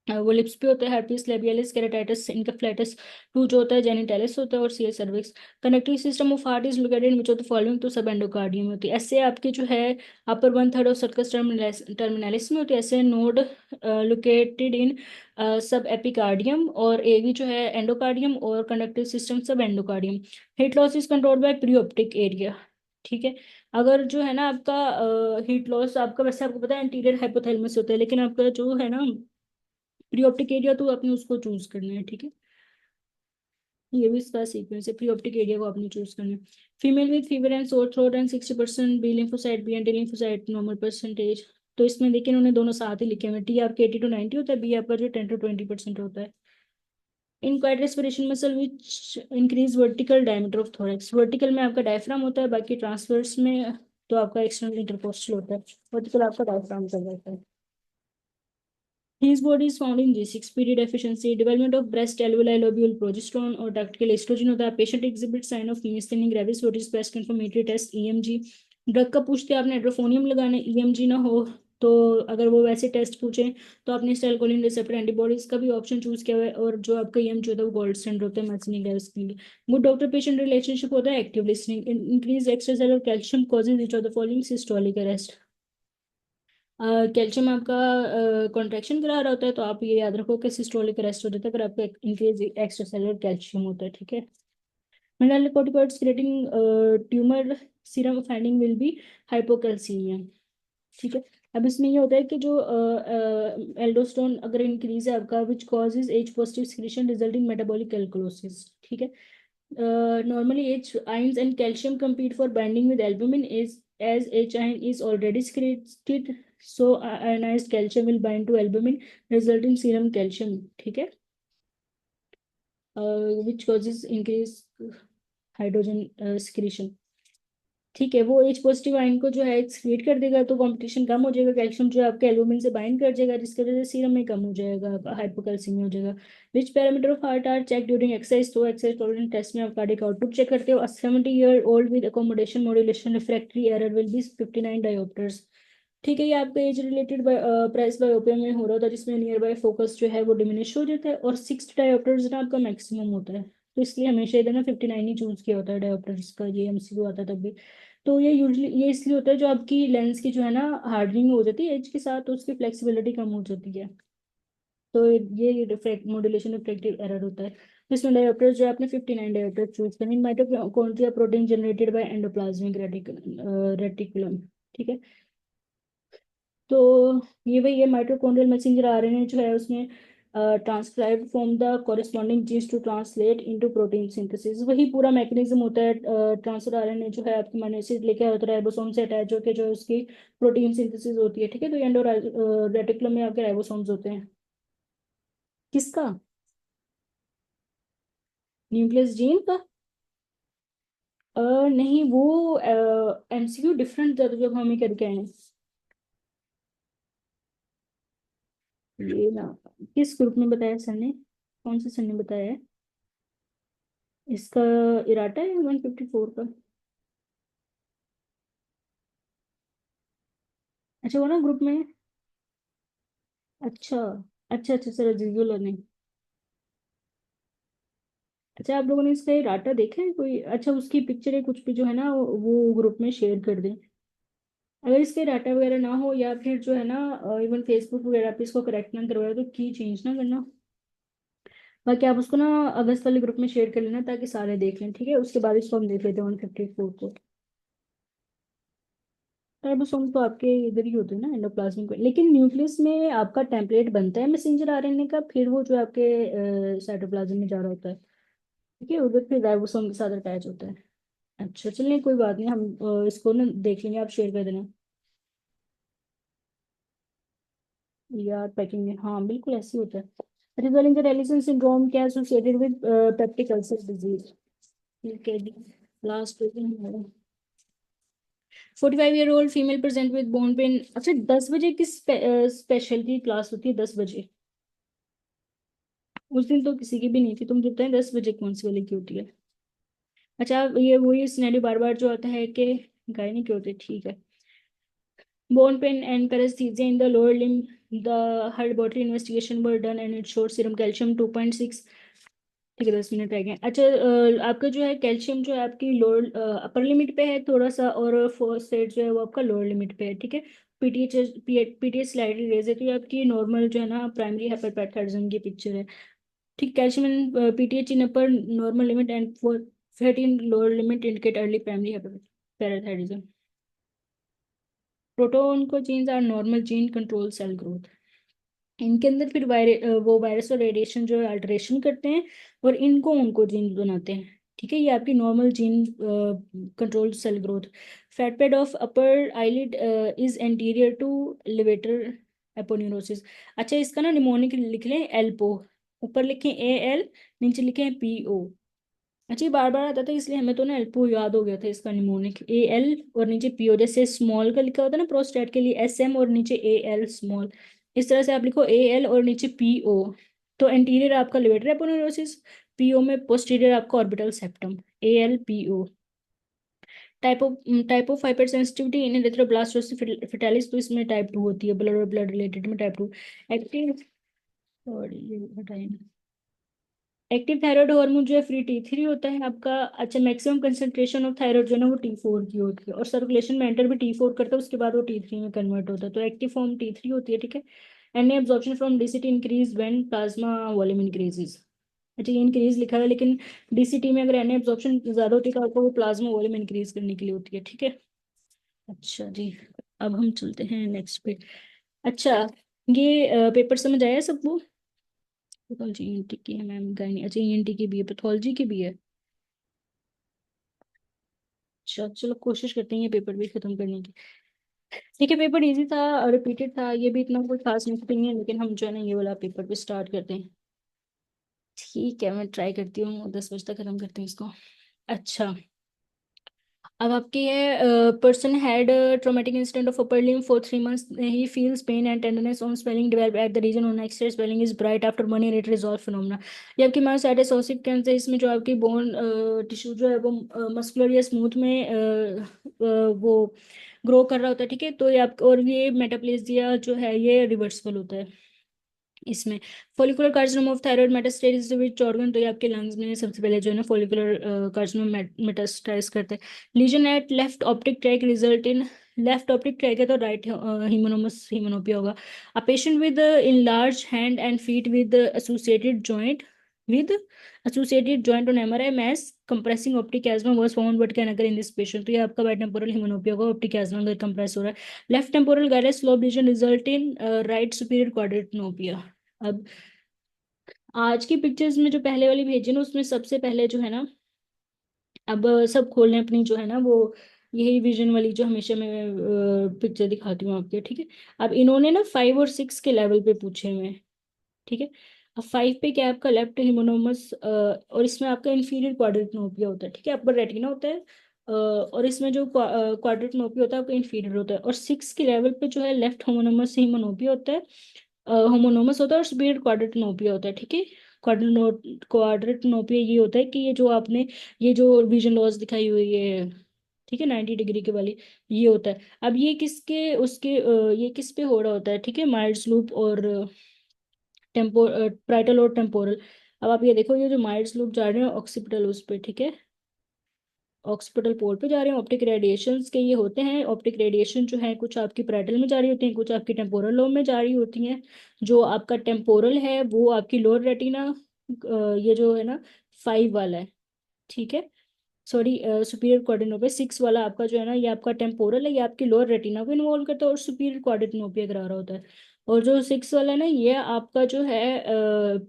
वो लिप्स पे होता है, herpes labialis, keratitis इनकेफ्लाइटिस। टू जो होता है जेनिटैलिस होता है, और CS cervix. Connective system of heart is located in which of the following, तो सब एंडोकार्डियम में होती है। ऐसे आपकी जो है upper one third of sulcus terminalis में होती है। ऐसे नोड लोकेटेड इन सब एपिकार्डियम, और AV जो है एंडोकार्डियम, और कंडक्टिव सिस्टम सब endocardium. Heat loss is controlled by preoptic area, ठीक है। अगर जो है ना आपका हीट लॉस आपका, वैसे आपको पता है एंटीरियर हाइपोथैलेमस होता है, लेकिन आपका जो है ना प्रीऑप्टिक एरिया, तो आपने उसको चूज करना है, ठीक है। ये भी इसका सीक्वेंस है, प्रीऑप्टिक एरिया को आपने चूज करना है। Female with fever and sore throat and 60% B lymphocyte, B anti lymphocyte normal percentage. तो इसमें देखिए उन्होंने दोनों साथ ही लिखे हुए हैं। T आपके 80 to 90 होता है, बी आपका जो 10 to 20% होता है। In quiet respiration muscle which increase vertical diameter of thorax. Vertical में आपका डायफ्राम होता है, बाकी ट्रांसवर्स में तो आपका एक्सटर्नल इंटरकोस्टल होता है। वर्टिकल आपका डायफ्राम का होता है। His body is found in G6PD deficiency, development of breast alveoli lobule progesterone और tactical estrogen होता है. Patient exhibit sign of myasthenia gravis, what is breast confirmatory test EMG. Drug का पूछते हैं आपने एड्रोफोनियम लगाना है, EMG ना हो तो अगर वो वैसे टेस्ट पूछे तो आपने स्टाइलकोलिन रिसेप्टर एंटीबॉडीज का भी ऑप्शन चूज किया हुआ है, और जो आपका EMG होता है वो गोल्ड स्टैंडर्ड होता है मैथ्सनिक ग्रेविस के लिए. गुड डॉक्टर पेशेंट रिलेशनशिप होता है active listening. Increase extracellular calcium causes each of the following systolic arrest. Calcium आपका कॉन्ट्रैक्शन करा रहा होता है तो आप ये याद रखो कि सिस्टोलिक अरेस्ट हो जाता है अगर आपका इंक्रीज एक्स्ट्रा सेलुलर कैल्शियम होता है. ठीक है. Mineralocorticoids creating tumour serum finding will be hypocalcaemia. ठीक है. अब इसमें ये होता है कि जो एल्डोस्टेरोन अगर इंक्रीज है आपका which causes H positive secretion resulting metabolic alkalosis. ठीक है. Normally H ions and calcium compete for binding with albumin is as H ion is already secreted, so ionized calcium will bind to albumin, resulting serum calcium. ठीक है. Which causes increase hydrogen secretion. ठीक है. वो एच पॉजिटिव आयन को जो है एक्सक्रीट कर देगा तो कंपटीशन कम हो जाएगा, कैल्शियम जो है आपके एल्बुमिन से बाइंड कर जाएगा जिसकी वजह से सीरम में कम हो जाएगा, हाइपोकैल्सीमिया हो जाएगा. Which parameter of heart are check during exercise. तो एक्सरसाइज टॉलरेंस टेस्ट में आप कार्डियक आउटपुट चेक करते हो. 70-year-old with accommodation modulation refractory error will be 59 dioptres. ठीक है. ये आपका एज रिलेटेड प्राइस बायोपिया में हो रहा था जिसमें नियर बाय फोकस जो है वो डिमिनिश हो जाता है, और 6 डायोप्टर्स ना आपका मैक्सिमम होता है. तो इसलिए हमेशा इधर ना 59 ही चूज किया होता है डायोप्टर्स का. ये MCQ आता है तब भी. तो ये यूजली ये इसलिए होता है जो आपकी लेंस की जो है ना हार्डनिंग हो जाती है एज के साथ तो उसकी फ्लेक्सिबिलिटी कम हो जाती है. तो ये रिफ्रैक्ट मॉड्यूलेशन रिफ्रैक्टिव एरर होता है. तो इसमें डायोप्टर जो है आपने 59 डायोप्टर चूज करनी. Mitochondria protein generated by endoplasmic reticulum. ठीक है. तो ये वही है माइटोकॉन्ड्रियल मैसेंजर आरएनए जो है उसमें transcribe from the corresponding genes to translate into protein synthesis. वही पूरा मैकेनिज्म होता है. ट्रांसफर आरएनए जो है आपके अमीनो एसिड लेके होता है राइबोसोम से अटैच होकर जो है उसकी प्रोटीन सिंथेसिस होती है. ठीक है. तो एंडो रेटिकुलम में आपके राइबोसोम्स होते हैं. किसका? न्यूक्लियस जीन का? नहीं वो MCQ डिफरेंट जब हमें करके आए हैं. ये ना किस ग्रुप में बताया सर ने, कौन से सर ने बताया है इसका? इराटा है 154 का. अच्छा वो ना ग्रुप में है. अच्छा अच्छा अच्छा सर रजीजुल ने. अच्छा आप लोगों ने इसका इराटा देखा है कोई? अच्छा उसकी पिक्चर है कुछ भी जो है ना वो ग्रुप में शेयर कर दें. अगर इसके डाटा वगैरह ना हो या फिर जो है ना इवन फेसबुक वगैरह पे इसको करेक्ट ना करवाए तो की चेंज ना करना. बाकी आप उसको ना अगस्त वाले ग्रुप में शेयर कर लेना ताकि सारे देख लें. ठीक है. उसके बाद इसको हम देख लेते हैं 154 को. राइबोसोम तो आपके इधर ही होते हैं ना एंडोप्लाज्मिक में, लेकिन न्यूक्लियस में आपका टेम्पलेट बनता है मैसेंजर आरएनए का, फिर वो जो आपके साइटोप्लाज्म में जा रहा होता है. ठीक है. उधर फिर राइबोसोम के साथ अटैच होता है. अच्छा चलिए कोई बात नहीं, हम इसको ना देख लेंगे, आप शेयर कर देना. यार पैकिंग में हाँ बिल्कुल ऐसे ही होता है. रिजोलिंग एलिसन सिंड्रोम क्या associated with peptic ulcer disease. ठीक है. Last 45-year-old female present with bone pen. अच्छा 10 बजे की स्पेशलिटी क्लास होती है 10 बजे. उस दिन तो किसी की भी नहीं थी. तुम जो बताए 10 बजे कौन सी वाली की होती है? अच्छा ये वही सिनेरियो बार बार जो आता है कि गायनी की होती है. ठीक है. Bone pain and paresthesia in the lower limb. The her laboratory investigation were done and it showed serum calcium 2.6. ठीक है. 10 मिनट रह गए. अच्छा आपका जो है कैल्शियम जो है आपकी लोअर अपर लिमिट पे है थोड़ा सा, और फॉस्फेट जो है वो आपका लोअर लिमिट पे है. ठीक है. पीटीएच स्लाइडली रेज है तो ये आपकी नॉर्मल जो है ना प्राइमरी हाइपरपैराथाइरोडिज्म की पिक्चर है. ठीक. Calcium in PTH in upper normal limit and phosphate in lower limit indicate early primary hyperparathyroidism. Protooncogenes are normal gene control cell growth. इनके अंदर फिर वो वायरस और रेडिएशन जो है अल्टरेशन करते हैं और इनको उनको जीन बनाते हैं. ठीक है. ये आपकी normal gene control cell growth. Fat pad of upper eyelid is anterior to levator aponeurosis. अच्छा इसका ना निमोनिक लिख लें एल्पो. ऊपर लिखें AL, नीचे लिखें PO. अच्छा ये बार बार आता था इसलिए हमें तो ना एल्पो याद हो गया था. इसका निमोनिक AL और नीचे PO, जैसे स्मॉल का लिखा होता है ना प्रोस्टेट के लिए SM और नीचे AL स्मॉल. इस तरह से आप लिखो AL और नीचे PO। तो एंटीरियर आपका लिवेटर एपोनेउरोसिस, PO में पोस्टीरियर आपका orbital septum. ALPO। Type of hyper sensitivity in erythroblastosis fetalis, तो इसमें टाइप 2 होती है, ब्लड और ब्लड रिलेटेड में टाइप 2। एक्टिव, सॉरी ये हटाइए, एक्टिव थायराइड हार्मोन जो है फ्री T3 होता है आपका। अच्छा, मैक्सिमम कंसंट्रेशन ऑफ थायराइड जो है ना वो T4 की होती है, और सर्कुलेशन में एंटर भी T4 करता है, उसके बाद वो T3 में कन्वर्ट होता है, तो एक्टिव फॉर्म T3 होती है, ठीक है। Any absorption from DCT increase when plasma volume increases. अच्छा, ये इंक्रीज लिखा है, लेकिन डीसीटी में अगर एनी एब्जॉर्प्शन ज्यादा होती है तो आपको वो प्लाज्मा वॉल्यूम इंक्रीज करने के लिए होती है, ठीक है। अच्छा जी, अब हम चलते हैं नेक्स्ट पे। अच्छा, ये पेपर समझ आया सबको? पैथोलॉजी ईएनटी की है मैम, गायनी, अच्छा ईएनटी की भी है, पैथोलॉजी की भी है। अच्छा चलो, कोशिश करते हैं ये पेपर भी खत्म करने की। ठीक है, पेपर इजी था, रिपीटेड था, ये भी इतना कोई खास नहीं है, लेकिन हम जो है ना ये वाला पेपर भी स्टार्ट करते हैं। ठीक है, मैं ट्राई करती हूँ 10 बजे तक खत्म करती हूँ इसको। अच्छा, अब आपकी है person had traumatic incident of upper limb for 3 months, he feels pain and tenderness on swelling develop at the region on X-ray, swelling is bright after 1 year, resolve phenomena. ये आपकी मायोसाइटिस ओसिफ कैंसर, इसमें जो आपकी बोन टिश्यू जो है वो मस्कुलर या स्मूथ में वो ग्रो कर रहा होता है, ठीक है। तो ये आप, और ये मेटाप्लेजिया जो है ये रिवर्सिबल होता है इसमें। Follicular carcinoma of thyroid metastasis which organ, तो ये आपके लंग्स में सबसे पहले जो है ना फॉलिकुलर कार्सिनोमा मेटास्टेसाइज करते हैं। Lesion at left optic track result in, left optic track है तो राइट हिमोनोमस हिमोनोपिया होगा। A patient with in large hand and feet with associated joint, with associated joint on MRI mass compressing optic asthma was found but can occur in this patient, तो ये आपका बाइटेम्पोरल हिमोनोपिया होगा, ऑप्टिक एस्मा अगर कंप्रेस हो रहा है। Left temporal gyrus slope lesion result in right superior quadrantanopia. अब आज की पिक्चर्स में जो पहले वाली भेजी ना, उसमें सबसे पहले जो है ना, अब सब खोल लें अपनी जो है ना वो, यही विजन वाली जो हमेशा मैं पिक्चर दिखाती हूँ आपके, ठीक है। अब इन्होंने ना 5 और 6 के लेवल पे पूछे हुए हैं, ठीक है। अब 5 पे क्या है आपका लेफ्ट हिमोनोमस, और इसमें आपका इंफीरियर क्वाड्रेंटोपिया होता है, ठीक है, अपर रेटिना होता है। और इसमें जो क्वाड्रेंटोपिया होता है आपका इंफीरियर होता है। और 6 के लेवल पे जो है लेफ्ट होमोनोमस हिमोनोपिया होता है, होमोनोमस होता है, और सुपीरियर क्वाड्रेंटोपिया होता है, ठीक है। क्वाड्रेंटोपिया ये होता है कि ये जो आपने, ये जो विजन लॉस दिखाई हुई है, ठीक है, 90 डिग्री के वाली, ये होता है। अब ये किसके उसके ये किस पे हो रहा होता है, ठीक है, माइल्ड्स लूप और टेम्पो प्राइटल और टेम्पोरल। अब आप ये देखो, ये जो माइल्ड्स लूप जा रहे हैं ऑक्सीपिटल उस पे, ठीक है, ऑक्सीपिटल पोल पे जा रहे हैं। ऑप्टिक रेडिएशंस के ये होते हैं, ऑप्टिक रेडिएशन जो है कुछ आपकी पैरेटल में जा रही होती हैं, कुछ आपकी टेम्पोरल लोब में जा रही होती हैं। जो आपका टेम्पोरल है वो आपकी लोअर रेटिना, ये जो है ना 5 वाला है, ठीक है, सॉरी सुपीरियर क्वाड्रेंटोपिया 6 वाला आपका जो है ना, ये आपका टेम्पोरल है, ये आपकी लोअर रेटिना को इन्वॉल्व करता है और सुपीरियर क्वाड्रेंटोपिया करा रहा होता है। और जो 6 वाला है ना, ये आपका जो है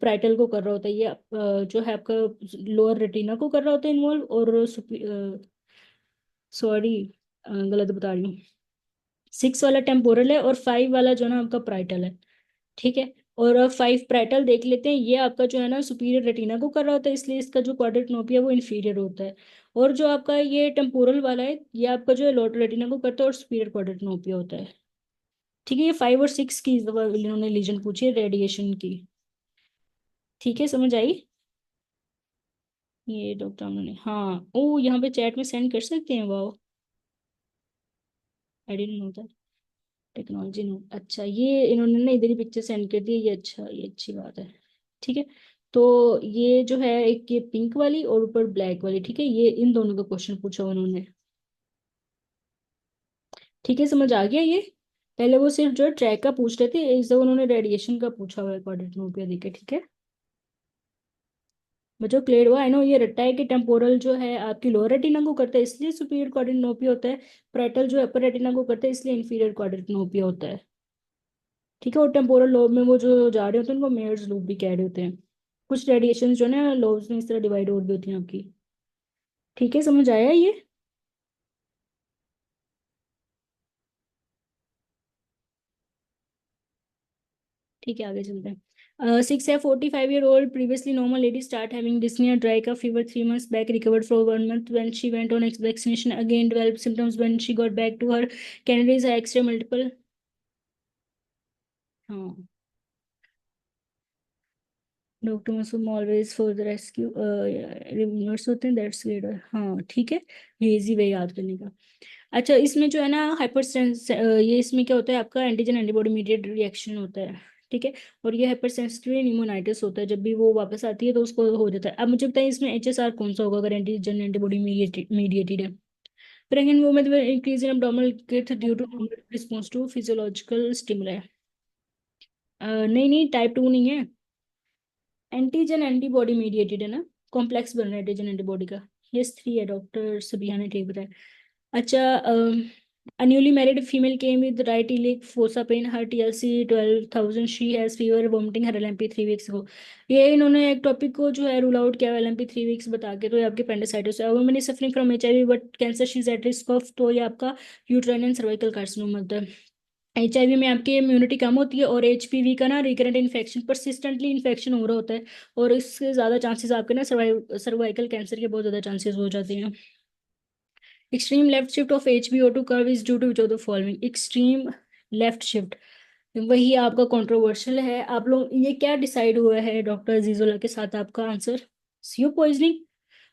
प्राइटल को कर रहा होता है, ये जो है आपका लोअर रेटिना को कर रहा होता है इन्वॉल्व, और सॉरी गलत बता रही हूँ, 6 वाला टेम्पोरल है और 5 वाला जो है ना आपका प्राइटल है, ठीक है। और 5 प्राइटल देख लेते हैं, ये आपका जो है ना सुपीरियर रेटिना को कर रहा होता है, इसलिए इसका जो क्वाड्रेंटोपिया वो इन्फीरियर होता है। और जो आपका ये टेम्पोरल वाला है, ये आपका जो है लोअर रेटिना को करता है और सुपीरियर क्वाड्रेंटोपिया होता है, ठीक है। ये 5 और 6 की इन्होंने लीजन पूछी है रेडिएशन की, ठीक है, समझ आई? ये डॉक्टर उन्होंने, हाँ, ओ यहाँ पे चैट में सेंड कर सकते हैं, वाह, I didn't know that, technology no. अच्छा, ये इन्होंने ना इधर ही पिक्चर सेंड कर दी, ये अच्छा, ये अच्छी बात है, ठीक है। तो ये जो है एक ये पिंक वाली और ऊपर ब्लैक वाली, ठीक है, ये इन दोनों का क्वेश्चन पूछा उन्होंने, ठीक है, समझ आ गया ये? पहले वो सिर्फ जो है ट्रैक का पूछ रहे थे, इस दफा उन्होंने रेडिएशन का पूछा हुआ है क्वाड्रेंटोपिया देखे, ठीक है। बच्चों क्लियर हुआ? आई नो ये रट्टा है कि टेम्पोरल जो है आपकी लोअर रेटिना को करता है इसलिए सुपीरियर क्वाड्रेंटोपिया होता है, प्राइटल जो अपर रेटिना को करता है इसलिए इंफीरियर क्वाड्रेंटोपिया होता है, ठीक है। और टेम्पोरल लोब में वो जो जा रहे होते हैं उनको मेयर्स लूप भी कह रहे होते हैं। कुछ रेडिएशन जो है ना लोब्स में इस तरह डिवाइड हो रही होती हैं आपकी, ठीक है, समझ आया ये? ठीक है, आगे चलते हैं। 6 या 45 year old previously normal lady start having dyspnea, dry cough, fever 3 months back, recovered for 1 month when she went on vaccination, again developed symptoms when she got back to her Canaries X-ray multiple हाँ, doctor Masoom always for the rescue reviewers होते हैं, दैट्स ग्रेट। हाँ ठीक है, ये इजी वे याद करने का। अच्छा, इसमें जो है ना हाइपर सेंस, ये इसमें क्या होता है, आपका एंटीजन एंटीबॉडी मीडिएट रिएक्शन होता है, ठीक है। और ये हाइपर सेंसिटिव निमोनाइटिस होता है, जब भी वो वापस आती है तो उसको हो जाता है। अब मुझे बताइए इसमें HSR कौन सा होगा अगर एंटीजन एंटीबॉडी मीडिएटेड है? Pregnant women will increase in abdominal girth due to response to physiological stimuli. नहीं नहीं, टाइप 2 नहीं है, एंटीजन एंटीबॉडी मीडिएटेड है ना, कॉम्प्लेक्स बन रहा है एंटीजन एंटीबॉडी का। यस 3 है, डॉक्टर सबिया ने ठीक बताया। अच्छा, a newly married female came with right iliac fossa pain, her TLC 12,000, she has fever, vomiting, her LMP 3 weeks ago। ये इन्होंने एक टॉपिक को जो है रूल आउट किया, LMP 3 weeks बता के, तो ये आपके पेंडिसाइटिस है। Women is suffering from HIV but cancer, she is at risk of, तो ये आपका यूट्राइन एंड सर्वाइकल कार्सिनोमा होता है। HIV में आपकी इम्यूनिटी कम होती है, और HPV का ना रिकरेंट इन्फेक्शन, परसिस्टेंटली इन्फेक्शन हो रहा होता है, और इससे ज़्यादा चांसेस आपके ना सर्वाइकल कैंसर के बहुत ज़्यादा चांसेस हो जाते हैं। Extreme left shift of HBO2 curve is due to which of the following? Extreme left shift, वही आपका कंट्रोवर्शियल है। आप लोग ये क्या डिसाइड हुआ है डॉक्टर अजीजुल्ला के साथ? आपका आंसर CO पॉइजनिंग।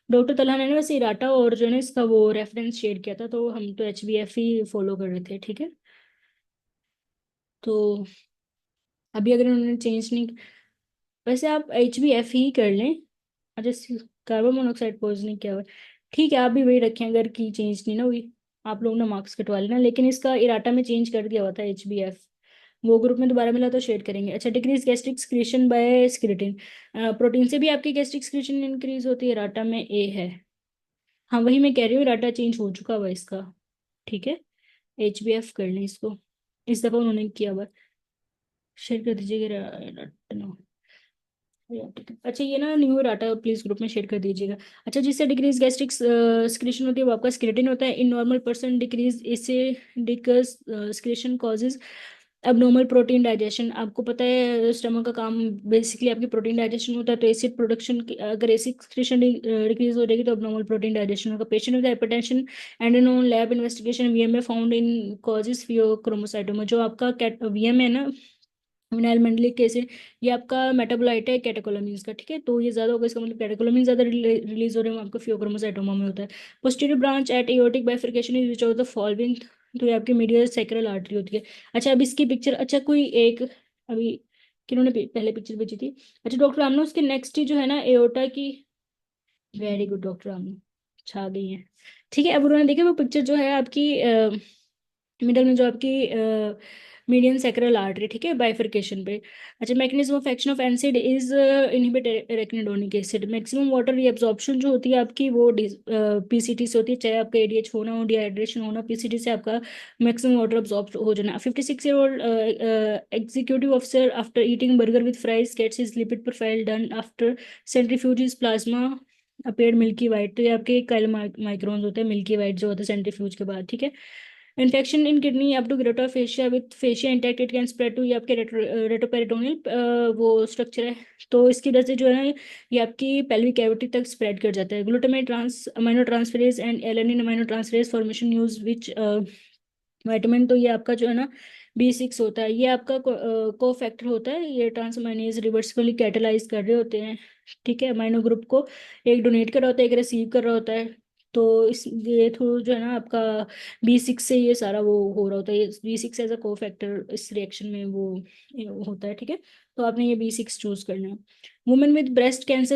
डॉक्टर तलहाना ने वैसे इराटा और जो है ना इसका वो रेफरेंस शेयर किया था, तो हम तो HBF ही फॉलो कर रहे थे, ठीक है। तो अभी अगर उन्होंने चेंज नहीं, वैसे आप HBF ही कर लें। अच्छा, कार्बन मोनोऑक्साइड पॉइजनिंग क्या हुआ? ठीक है, आप भी वही रखें, अगर की चेंज नहीं ना हुई, आप लोग ना मार्क्स कटवा लेना। लेकिन इसका इराटा में चेंज कर दिया हुआ था HBF, वो ग्रुप में दोबारा मिला तो शेयर करेंगे। अच्छा, decrease gastric secretion by secretin, protein से भी आपकी गैस्ट्रिक सिक्रीशन इंक्रीज होती है, इराटा में A है। हाँ वही मैं कह रही हूँ, इराटा चेंज हो चुका हुआ इसका, ठीक है। HBF कर लें इसको, इस दफा उन्होंने किया हुआ, शेयर कर दीजिएगा इराटा। अच्छा, ये ना न्यू डाटा प्लीज ग्रुप में शेयर कर दीजिएगा। अच्छा, जिससे डिक्रीज गैस्ट्रिक सिक्रेशन होती है वो आपका स्क्रेटिन होता है। इन नॉर्मल पर्सन डिक्रीज इससे Dricus secretion causes abnormal protein digestion. आपको पता है स्टमक का काम बेसिकली आपकी प्रोटीन डाइजेशन होता है, तो एसिड प्रोडक्शन, अगर एसिड सिक्रेशन डिक्रीज हो जाएगी तो abnormal प्रोटीन डाइजेशन होगा। Patient with hypertension and non lab investigation VMA found in causes phaeochromocytoma. जो आपका VMA है ना, विनाइल मेंडलिक एसिड, ये आपका मेटाबोलाइट है कैटेकोलामीन्स का, ठीक है। तो ये ज्यादा होगा, इसका मतलब कैटेकोलामीन ज्यादा रिलीज हो रहे हैं, आपका फियोक्रोमोसाइटोमा में होता है। Posterior branch at aortic bifurcation is which of the following? तो ये आपकी मीडियल सैक्रल आर्टरी होती है। अच्छा, अब इसकी पिक्चर, अच्छा कोई एक, अभी किन्होंने पहले पिक्चर भेजी थी? अच्छा, डॉक्टर आमना उसके नेक्स्ट जो है ना एओर्टा की, वेरी गुड डॉक्टर आमना, छा गई है, ठीक है। अब उन्होंने देखा वो पिक्चर जो है आपकी मिडल में जो आपकी मीडियन सैक्रल आर्टरी, ठीक है, बाइफरकेशन पे। अच्छा, mechanism of action of NSAID is inhibit arachidonic acid. Maximum water reabsorption जो होती है आपकी वो PCT से होती है, चाहे आपका ADH होना हो, डिहाइड्रेशन होना, PCT से आपका मैक्सिमम वाटर अब्जॉर्ब हो जाना। 56-year-old executive officer after eating burger with fries gets his lipid profile done after centrifuge plasma appear milky white. तो ये आपके काइल माइक्रोन्स होते हैं मिल्की वाइट जो होता है सेंट्रीफ्यूज के बाद, ठीक है। Infection in kidney up to Gerota fascia with fascia intact, it can spread to, ये आपके रेटोपेरिटोनियल वो स्ट्रक्चर है, तो इसकी वजह से जो है ना ये आपकी पेल्विक कैविटी तक स्प्रेड कर जाता है। Glutamate trans amino transferase and alanine amino transferase formation use which vitamin, तो ये आपका जो है ना B6 होता है, ये आपका को फैक्टर होता है, ये ट्रांसअमाइनेज रिवर्सिबली कैटेलाइज कर रहे होते हैं, ठीक है। अमाइनो ग्रुप को एक डोनेट कर रहा होता है, एक रिसीव कर रहा होता है, तो इस ये थ्रू जो है ना आपका B6 से ये सारा वो हो रहा होता है, ये B6 एज अ को फैक्टर इस रिएक्शन में वो होता है, ठीक है। तो आपने ये B6 चूज करना है। Women with breast cancer